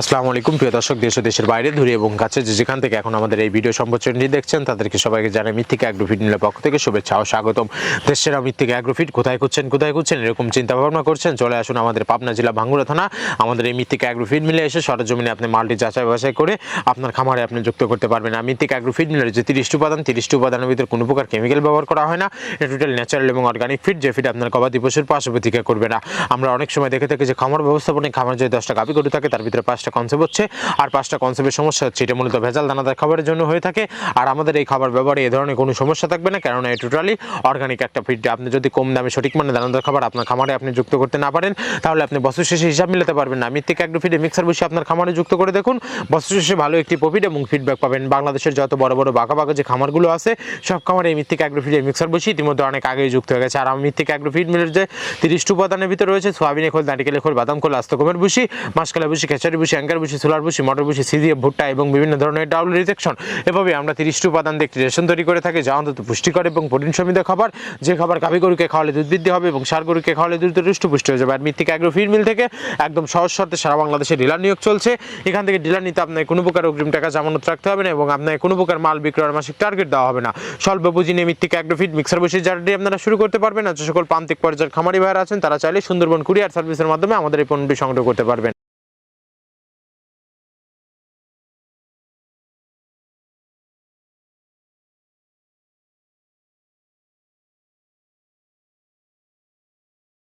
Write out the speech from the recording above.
আসসালামু আলাইকুম প্রিয় দর্শক, দেশ ও দেশের বাইরে দূরে এবং কাছে যেখান থেকে এখন আমাদের এই ভিডিও সম্প্রচারটি দেখছেন তাদেরকে সবাইকে জানাই মৃত্তিকা অ্যাগ্রোফিট মিলের পক্ষ থেকে শুভেচ্ছা ও স্বাগতম। দেশের মৃত্তিকা অ্যাগ্রোফিট কোথায় খুঁজছেন এরকম চিন্তা ভাবনা করছেন, চলে আসুন আমাদের পাবনা জেলা ভাঙ্গুড়া থানা আমাদের এই মৃত্তিকা অ্যাগ্রোফিট মিলে এসে সরজমিনে আপনি মালটি যাচাই বাছাই করে আপনার খামারে আপনি যুক্ত করতে পারবেন। মৃত্তিকা অ্যাগ্রোফিট মিলের যে 30টি উপাদানের ভিতরে কোনো প্রকার কেমিক্যাল ব্যবহার করা হয় না। এটা টোটাল ন্যাচারাল এবং অর্গানিক ফিড, যে ফিড আপনার গবাদি পশুর পার্শ্ব প্রতিক্রিয়া করবে না। আমরা অনেক সময় দেখে থাকি যে খামার ব্যবস্থাপনায় খামার যদি 10টা গাভী গরু থাকে তার ভিতরে 5টা কনসেপ্ট হচ্ছে, আর 5টা কনসেপ্টের সমস্যা হচ্ছে এটা মূলত ভেজাল দানাদার খাবারের জন্য হয়ে থাকে। আর আমাদের এই খাবার ব্যবহারে এই ধরনের কোনো সমস্যা থাকবে না, কারণ এই টোটালি অর্গানিক একটা ফিড। আপনি যদি কম দামে সঠিক মানে দানাদার খাবার আপনার খামারে আপনি যুক্ত করতে না পারেন তাহলে আপনি বছর শেষে হিসাব মিলাতে পারবেন না। মৃত্তিকা অ্যাগ্রোফিডে মিক্সার বসে আপনার খামারে যুক্ত করে দেখুন, বছর শেষে ভালো একটি প্রফিট এবং ফিডব্যাক পাবেন। বাংলাদেশের যত বড় বড় বাঁকা যে খামারগুলো আছে সব খামারে এই মৃত্তিকা অ্যাগ্রোফিডে মিক্সার বসে ইতিমধ্যে অনেক আগেই যুক্ত হয়ে গেছে। আর আমি মৃত্তিকা অ্যাগ্রোফিড মিলের যে 30টি উপাদানের ভিতরে রয়েছে সোয়াবিনের খোল, নারিকেলের খোল, বাদাম খোল, আস্ত গমের ভুসি, মাসকলাই ভুসি, খেসারি ভুসি, অ্যাঙ্কার ভুসি, সোলার ভুসি, মটর ভুসি, সিজিএফ ভুট্টা এবং বিভিন্ন ধরনের ডাউল রিজেকশন, এভাবে আমরা 30টি উপাদান দিয়ে একটি রেশন তৈরি করে থাকি যা অন্তত পুষ্টিকর এবং প্রোটিন সমৃদ্ধ খাবার, যে খাবার গাভী গরুকে খাওয়ালে দুধ বৃদ্ধি হবে এবং ষাঁড় গরুকে খাওয়ালে দ্রুত হৃষ্টপুষ্ট হয়ে যাবে। আর মৃত্তিকা অ্যাগ্রোফিড মিল থেকে একদম সহজ শর্তে সারা বাংলাদেশে ডিলার নিয়োগ চলছে। এখান থেকে ডিলার নিতে আপনার কোনো প্রকার অগ্রিম টাকা জামানত রাখতে হবে না এবং আপনার কোনো প্রকার মাল বিক্রয়ের মাসিক টার্গেট দেওয়া হবে না। স্বল্প পুঁজি নিয়ে মৃত্তিকা অ্যাগ্রোফিড মিক্সার বসে জার্নি আপনারা শুরু করতে পারবেন। আর যে সকল প্রান্তিক পর্যায়ের খামারি ভাইরা আছেন তারা চাইলে সুন্দরবন কুরিয়ার সার্ভিসের মাধ্যমে আমাদের এই পণ্যটি সংগ্রহ করতে পারবেন।